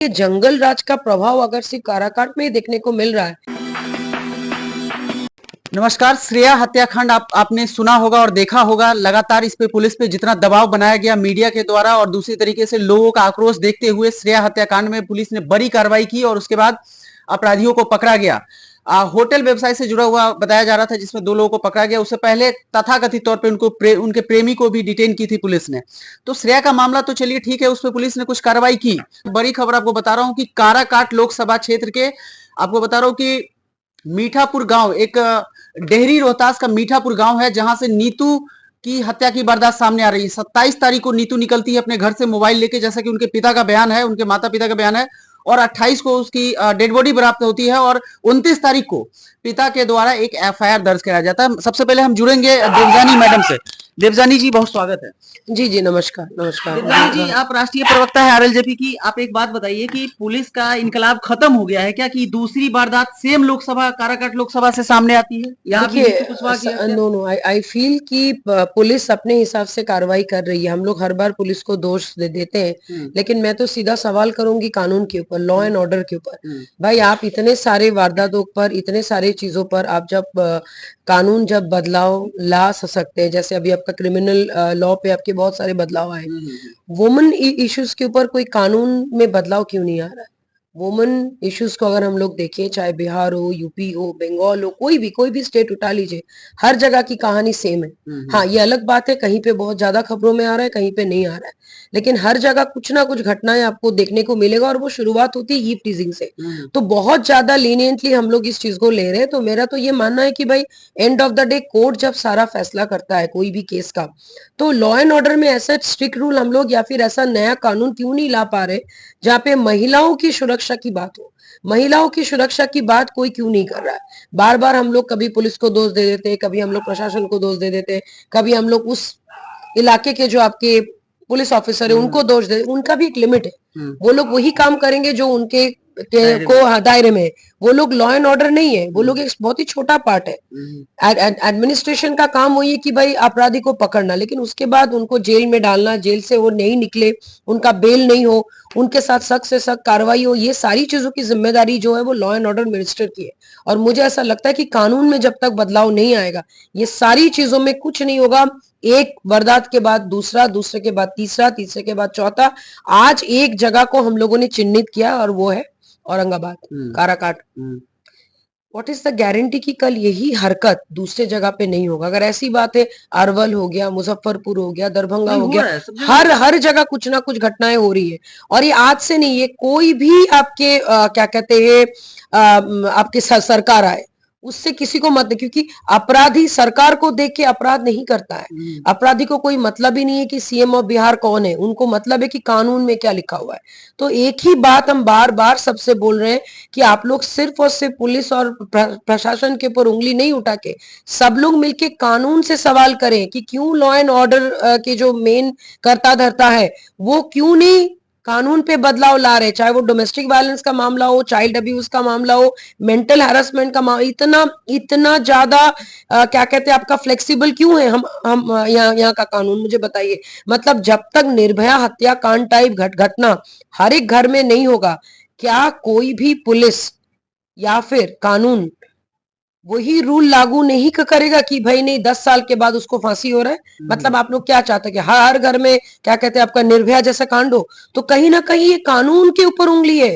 ये जंगल राज का प्रभाव अगर सिर्फ काराकाट में ही देखने को मिल रहा है। नमस्कार। श्रेया हत्याकांड आपने सुना होगा और देखा होगा। लगातार इस पे पुलिस पे जितना दबाव बनाया गया मीडिया के द्वारा और दूसरी तरीके से लोगों का आक्रोश देखते हुए श्रेया हत्याकांड में पुलिस ने बड़ी कार्रवाई की और उसके बाद अपराधियों को पकड़ा गया। होटल व्यवसाय से जुड़ा हुआ बताया जा रहा था जिसमें 2 लोगों को पकड़ा गया। उससे पहले तथाकथित तौर पे उनके प्रेमी को भी डिटेन की थी पुलिस ने। तो श्रेया का मामला तो चलिए ठीक है, उस पर पुलिस ने कुछ कार्रवाई की। बड़ी खबर आपको बता रहा हूं कि काराकाट लोकसभा क्षेत्र के आपको बता रहा हूं कि मीठापुर गांव, एक डेहरी रोहतास का मीठापुर गांव है जहां से नीतू की हत्या की वारदात सामने आ रही है। 27 तारीख को नीतू निकलती है अपने घर से मोबाइल लेके, जैसा कि उनके पिता का बयान है, उनके माता पिता का बयान है, और 28 को उसकी डेड बॉडी बरामद होती है और 29 तारीख को पिता के द्वारा एक एफआईआर दर्ज कराया जाता है। सबसे पहले हम जुड़ेंगे देवजानी मैडम से। देवजानी जी, बहुत स्वागत है। जी जी, नमस्कार नमस्कार। देवजानी जी, आप राष्ट्रीय प्रवक्ता है आरएलजेपी की। आप एक बात बताइए कि पुलिस का इनकलाब खत्म हो गया है क्या, कि दूसरी वारदात सेम लोकसभा, काराकाट लोकसभा से सामने आती है? देखिए, नो नो, आई फील कि पुलिस अपने हिसाब से कार्रवाई कर रही है। हम लोग हर बार पुलिस को दोष दे देते हैं, लेकिन मैं तो सीधा सवाल करूंगी कानून के ऊपर, लॉ एंड ऑर्डर के ऊपर। भाई, आप इतने सारे वारदातों पर, इतने सारे चीजों पर आप जब कानून जब बदलाव ला सकते हैं, जैसे अभी आपका क्रिमिनल लॉ पे आपके बहुत सारे बदलाव आए, वुमेन इश्यूज के ऊपर कोई कानून में बदलाव क्यों नहीं आ रहा है? वुमेन इश्यूज को अगर हम लोग देखें, चाहे बिहार हो, यूपी हो, बंगाल हो, कोई भी स्टेट उठा लीजिए, हर जगह की कहानी सेम है। हाँ, ये अलग बात है, कहीं पे बहुत ज्यादा खबरों में आ रहा है, कहीं पे नहीं आ रहा है, लेकिन हर जगह कुछ ना कुछ घटनाएं आपको देखने को मिलेगा। और वो शुरुआत होती है ईव टीजिंग से। तो बहुत ज्यादा लीनियंटली हम लोग इस चीज को ले रहे हैं। तो मेरा तो ये मानना है कि भाई, end of the day court जब सारा फैसला करता है कोई भी केस का, तो लॉ एंड ऑर्डर में ऐसा स्ट्रिक्ट रूल हम लोग या फिर ऐसा नया कानून क्यों नहीं ला पा रहे जहाँ पे महिलाओं की सुरक्षा की बात हो? महिलाओं की सुरक्षा की बात कोई क्यों नहीं कर रहा है? बार बार हम लोग कभी पुलिस को दोष दे देते हैं, कभी हम लोग प्रशासन को दोष दे देते हैं, कभी हम लोग उस इलाके के जो आपके पुलिस ऑफिसर है उनको दोष दे। उनका भी एक लिमिट है। वो लोग वही काम करेंगे जो उनके दायरे में। वो लोग लॉ एंड ऑर्डर नहीं है, वो लोग एक बहुत ही छोटा पार्ट है। एडमिनिस्ट्रेशन का काम वही है कि भाई अपराधी को पकड़ना, लेकिन उसके बाद उनको जेल में डालना, जेल से वो नहीं निकले, उनका बेल नहीं हो, उनके साथ सख्त से सख्त कार्रवाई हो, ये सारी चीजों की जिम्मेदारी जो है वो लॉ एंड ऑर्डर मिनिस्टर की है। और मुझे ऐसा लगता है कि कानून में जब तक बदलाव नहीं आएगा, ये सारी चीजों में कुछ नहीं होगा। एक वारदात के बाद दूसरा, दूसरे के बाद तीसरा, तीसरे के बाद चौथा। आज एक जगह को हम लोगों ने चिन्हित किया और वो है Aurangabad, Karakat. What is the guarantee कि कल यही हरकत दूसरे जगह पे नहीं होगा? अगर ऐसी बात है, अरवल हो गया, मुजफ्फरपुर हो गया, दरभंगा हो गया, हर जगह कुछ ना कुछ घटनाएं हो रही है। और ये आज से नहीं, ये कोई भी आपके क्या कहते हैं, आपके सरकार आए उससे किसी को मत, क्योंकि अपराधी सरकार को देख के अपराध नहीं करता है। अपराधी को कोई मतलब ही नहीं है कि सीएम ऑफ बिहार कौन है, उनको मतलब है कि कानून में क्या लिखा हुआ है। तो एक ही बात हम बार बार सबसे बोल रहे हैं कि आप लोग सिर्फ और सिर्फ पुलिस और प्रशासन के ऊपर उंगली नहीं उठा के सब लोग मिलके कानून से सवाल करें कि क्यों लॉ एंड ऑर्डर के जो मेन करता धरता है वो क्यों नहीं कानून पे बदलाव ला रहे। चाहे वो डोमेस्टिक वायलेंस का मामला हो, चाइल्ड अब्यूज का मामला हो, मेंटल हैरेसमेंट का मामला, इतना ज्यादा क्या कहते हैं आपका फ्लेक्सिबल क्यों है हम यहाँ का कानून? मुझे बताइए। मतलब जब तक निर्भया हत्याकांड टाइप घटना हर एक घर में नहीं होगा, क्या कोई भी पुलिस या फिर कानून वही रूल लागू नहीं करेगा कि भाई नहीं 10 साल के बाद उसको फांसी हो रहा है? मतलब आप लोग क्या चाहते हैं कि हर घर में क्या कहते हैं आपका निर्भया जैसा कांड हो? तो कहीं ना कहीं ये कानून के ऊपर उंगली है,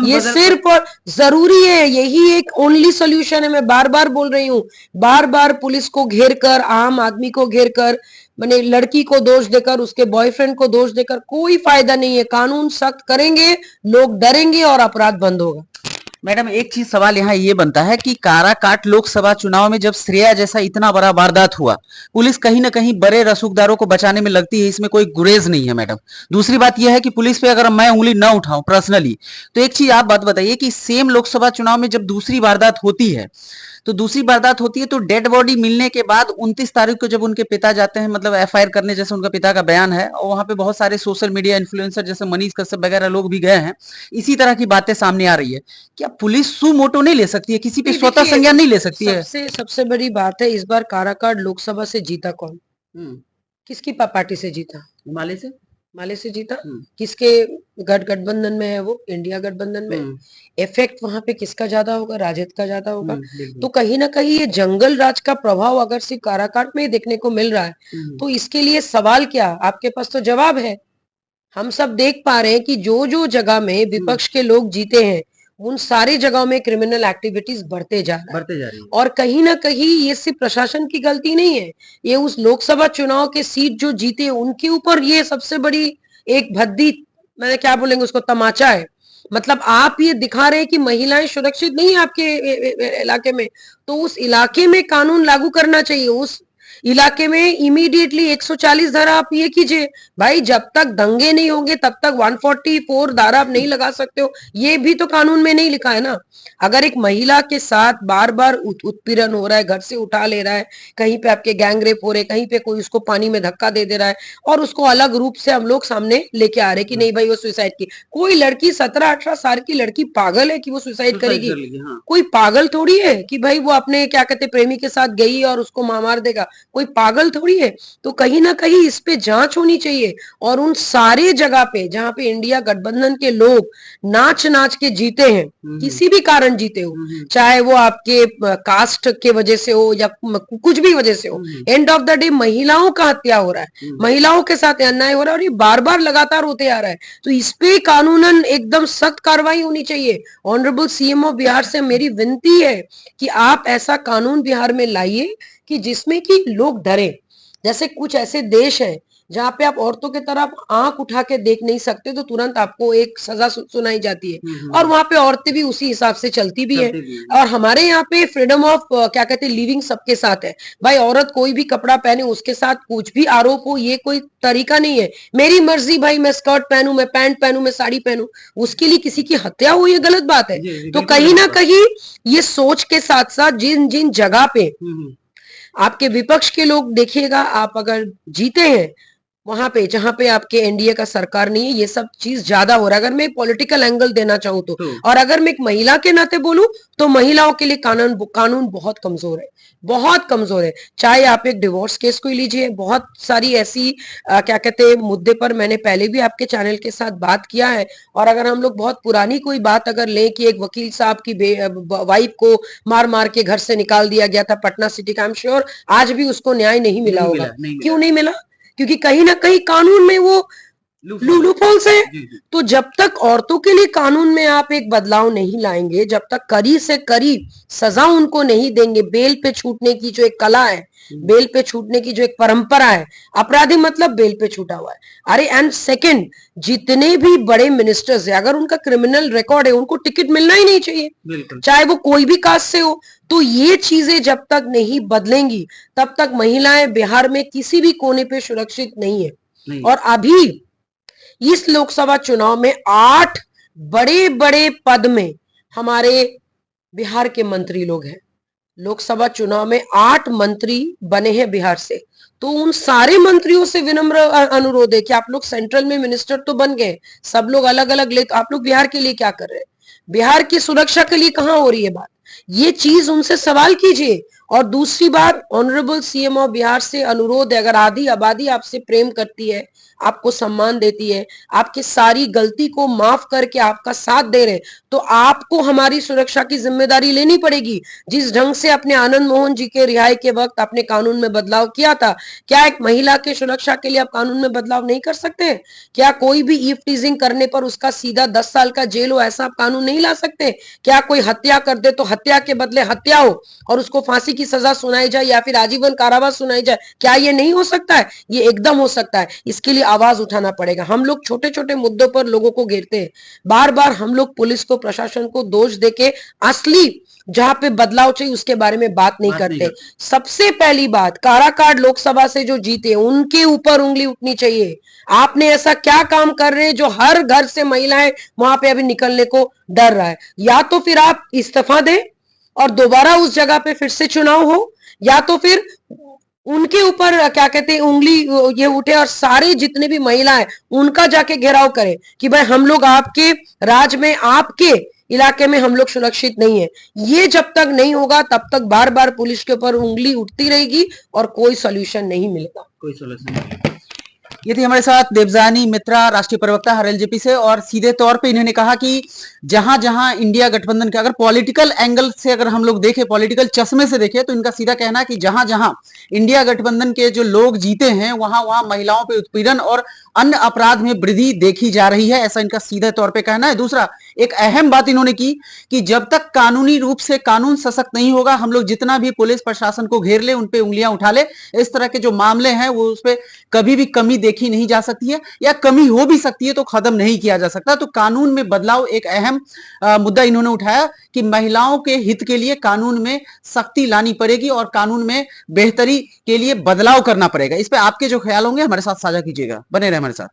ये सिर्फ और जरूरी है, यही एक ओनली सोल्यूशन है। मैं बार बार बोल रही हूँ, बार बार पुलिस को घेर कर, आम आदमी को घेर कर, मैंने लड़की को दोष देकर, उसके बॉयफ्रेंड को दोष देकर कोई फायदा नहीं है। कानून सख्त करेंगे, लोग डरेंगे और अपराध बंद होगा। मैडम, एक चीज सवाल यहाँ ये बनता है कि काराकाट लोकसभा चुनाव में जब श्रेया जैसा इतना बड़ा वारदात हुआ, पुलिस कहीं ना कहीं बड़े रसूखदारों को बचाने में लगती है, इसमें कोई गुरेज नहीं है मैडम। दूसरी बात यह है कि पुलिस पे अगर मैं उंगली ना उठाऊं पर्सनली, तो एक चीज आप बात बताइए कि सेम लोकसभा चुनाव में जब दूसरी वारदात होती है, तो डेड बॉडी मिलने के बाद 29 तारीख को जब उनके पिता जाते हैं, मतलब एफआईआर करने, जैसे उनका पिता का बयान है, और वहां पे बहुत सारे सोशल मीडिया इन्फ्लुएंसर जैसे मनीष कश्यप वगैरह लोग भी गए हैं, इसी तरह की बातें सामने आ रही है। क्या पुलिस सु मोटो नहीं ले सकती है, किसी पे स्वतः संज्ञान नहीं ले सकती है? सबसे बड़ी बात है, इस बार काराकाट लोकसभा से जीता कौन? किसकी पार्टी से जीता? हिमालय से। माले से जीता। किसके गठबंधन में है वो? इंडिया गठबंधन में। इफेक्ट वहां पे किसका ज्यादा होगा? राजद का ज्यादा होगा। तो कहीं ना कहीं ये जंगल राज का प्रभाव अगर सिर्फ काराकाट में ही देखने को मिल रहा है तो इसके लिए सवाल क्या? आपके पास तो जवाब है। हम सब देख पा रहे हैं कि जो जो जगह में विपक्ष के लोग जीते हैं उन सारी जगहों में क्रिमिनल एक्टिविटीज बढ़ते जा रही है। और कहीं ना कहीं ये सिर्फ प्रशासन की गलती नहीं है, ये उस लोकसभा चुनाव के सीट जो जीते उनके ऊपर ये सबसे बड़ी एक भद्दी, मैंने क्या बोलेंगे उसको, तमाचा है। मतलब आप ये दिखा रहे हैं कि महिलाएं सुरक्षित नहीं है आपके इलाके में, तो उस इलाके में कानून लागू करना चाहिए। उस इलाके में इमीडिएटली 140 धारा आप ये कीजिए भाई। जब तक दंगे नहीं होंगे तब तक 144 धारा आप नहीं लगा सकते हो, ये भी तो कानून में नहीं लिखा है ना। अगर एक महिला के साथ बार बार उत्पीड़न हो रहा है, घर से उठा ले रहा है, कहीं पे आपके गैंग रेप हो रहे, कहीं पे कोई उसको पानी में धक्का दे रहा है और उसको अलग रूप से हम लोग सामने लेके आ रहे कि नहीं भाई वो सुसाइड की। कोई लड़की 17-18 साल की लड़की पागल है कि वो सुसाइड करेगी? कोई पागल थोड़ी है कि भाई वो अपने क्या कहते प्रेमी के साथ गई और उसको मार देगा। कोई पागल थोड़ी है। तो कहीं ना कहीं इस पे जांच होनी चाहिए और उन सारे जगह पे जहां पे इंडिया गठबंधन के लोग नाच नाच के जीते हैं, किसी भी कारण जीते हो, चाहे वो आपके कास्ट के वजह से हो या कुछ भी वजह से हो, एंड ऑफ द डे महिलाओं का हत्या हो रहा है, महिलाओं के साथ अन्याय हो रहा है और ये बार बार लगातार होते आ रहा है। तो इस पे कानूनन एकदम सख्त कार्रवाई होनी चाहिए। ऑनरेबल सीएम ऑफ बिहार से मेरी विनती है कि आप ऐसा कानून बिहार में लाइए कि जिसमें कि लोग डरे। जैसे कुछ ऐसे देश हैं जहां पे आप औरतों की तरफ आंख उठा के देख नहीं सकते तो तुरंत आपको एक सजा सुनाई जाती है और वहां पे औरतें भी उसी हिसाब से चलती भी है। और हमारे यहाँ पे फ्रीडम ऑफ क्या कहते हैं लिविंग सबके साथ है भाई। औरत कोई भी कपड़ा पहने उसके साथ कुछ भी आरोप हो, ये कोई तरीका नहीं है। मेरी मर्जी भाई, मैं स्कर्ट पहनूं, मैं पैंट पहनूं, मैं साड़ी पहनूं, उसके लिए किसी की हत्या हो ये गलत बात है। तो कहीं ना कहीं ये सोच के साथ साथ जिन जिन जगह पे आपके विपक्ष के लोग देखिएगा, आप अगर जीते हैं वहां पे जहां पे आपके एनडीए का सरकार नहीं है, ये सब चीज ज्यादा हो रहा है। अगर मैं पॉलिटिकल एंगल देना चाहूँ तो, और अगर मैं एक महिला के नाते बोलूं तो महिलाओं के लिए कानून बहुत कमजोर है, बहुत कमजोर है। चाहे आप एक डिवोर्स केस को लीजिए, बहुत सारी ऐसी क्या कहते हैं मुद्दे पर मैंने पहले भी आपके चैनल के साथ बात किया है। और अगर हम लोग बहुत पुरानी कोई बात अगर लें कि एक वकील साहब की वाइफ को मार मार के घर से निकाल दिया गया था पटना सिटी का, आई एम श्योर आज भी उसको न्याय नहीं मिला होगा। क्यों नहीं मिला? क्योंकि कहीं ना कहीं कानून में वो लूपहोल्स है। तो जब तक औरतों के लिए कानून में आप एक बदलाव नहीं लाएंगे, जब तक कड़ी से कड़ी सजा उनको नहीं देंगे, बेल पे छूटने की जो एक कला है, बेल पे छूटने की जो एक परंपरा है, अपराधी मतलब बेल पे छूटा हुआ है। अरे एंड सेकंड, जितने भी बड़े मिनिस्टर्स है अगर उनका क्रिमिनल रिकॉर्ड है उनको टिकट मिलना ही नहीं चाहिए, चाहे वो कोई भी कास्ट से हो। तो ये चीजें जब तक नहीं बदलेंगी तब तक महिलाएं बिहार में किसी भी कोने पे सुरक्षित नहीं है। और अभी इस लोकसभा चुनाव में 8 बड़े बड़े पद में हमारे बिहार के मंत्री लोग हैं। लोकसभा चुनाव में 8 मंत्री बने हैं बिहार से। तो उन सारे मंत्रियों से विनम्र अनुरोध है कि आप लोग सेंट्रल में मिनिस्टर तो बन गए, सब लोग अलग अलग ले, तो आप लोग बिहार के लिए क्या कर रहे हैं? बिहार की सुरक्षा के लिए कहां हो रही है बात? ये चीज उनसे सवाल कीजिए। और दूसरी बात, ऑनरेबल सीएम ऑफ बिहार से अनुरोध है, अगर आधी आबादी आपसे प्रेम करती है, आपको सम्मान देती है, आपकी सारी गलती को माफ करके आपका साथ दे रहे, तो आपको हमारी सुरक्षा की जिम्मेदारी लेनी पड़ेगी। जिस ढंग से अपने आनंद मोहन जी के रिहाई के वक्त आपने कानून में बदलाव किया था, क्या एक महिला के सुरक्षा के लिए आप कानून में बदलाव नहीं कर सकते? क्या कोई भी ईव टीजिंग करने पर उसका सीधा 10 साल का जेल हो, ऐसा आप कानून नहीं ला सकते? क्या कोई हत्या कर दे तो हत्या के बदले हत्या हो और उसको फांसी की सजा सुनाई जाए या फिर आजीवन कारावास सुनाई जाए? क्या ये नहीं हो सकता है? ये एकदम हो सकता है। इसके लिए आवाज उठाना पड़ेगा। हम लोग छोटे छोटे मुद्दों पर लोगों को घेरते हैं, बार बार हम लोग पुलिस को, प्रशासन को दोष देके असली जहां पे बदलाव चाहिए उसके बारे में बात नहीं करते। सबसे पहली बात, काराकाट लोकसभा से जो जीते उनके ऊपर उंगली उठनी चाहिए। आपने ऐसा क्या काम कर रहे हैं जो हर घर से महिलाएं वहां पे अभी निकलने को डर रहा है? या तो फिर आप इस्तीफा दें और दोबारा उस जगह पे फिर से चुनाव हो, या तो फिर उनके ऊपर क्या कहते हैं उंगली ये उठे और सारे जितने भी महिलाएं उनका जाके घेराव करें कि भाई हम लोग आपके राज में, आपके इलाके में हम लोग सुरक्षित नहीं है। ये जब तक नहीं होगा तब तक बार बार पुलिस के ऊपर उंगली उठती रहेगी और कोई सॉल्यूशन नहीं मिलेगा। ये थी हमारे साथ देवजानी मित्रा, राष्ट्रीय प्रवक्ता आरएलजेपी से, और सीधे तौर पे इन्होंने कहा कि जहां जहां इंडिया गठबंधन के, अगर पॉलिटिकल एंगल से अगर हम लोग देखें, पॉलिटिकल चश्मे से देखें, तो इनका सीधा कहना है कि जहां जहां इंडिया गठबंधन के जो लोग जीते हैं वहां वहां महिलाओं पे उत्पीड़न और अन्य अपराध में वृद्धि देखी जा रही है, ऐसा इनका सीधे तौर पे कहना है। दूसरा, एक अहम बात इन्होंने की कि जब तक कानूनी रूप से कानून सशक्त नहीं होगा, हम लोग जितना भी पुलिस प्रशासन को घेर ले, उन पे उंगलियां उठा ले, इस तरह के जो मामले हैं वो उस पे कभी भी कमी देखी नहीं जा सकती है, या कमी हो भी सकती है तो खत्म नहीं किया जा सकता। तो कानून में बदलाव एक अहम मुद्दा इन्होंने उठाया कि महिलाओं के हित के लिए कानून में सख्ती लानी पड़ेगी और कानून में बेहतरी के लिए बदलाव करना पड़ेगा। इस पे आपके जो ख्याल होंगे हमारे साथ साझा कीजिएगा, बने रहे हमारे साथ।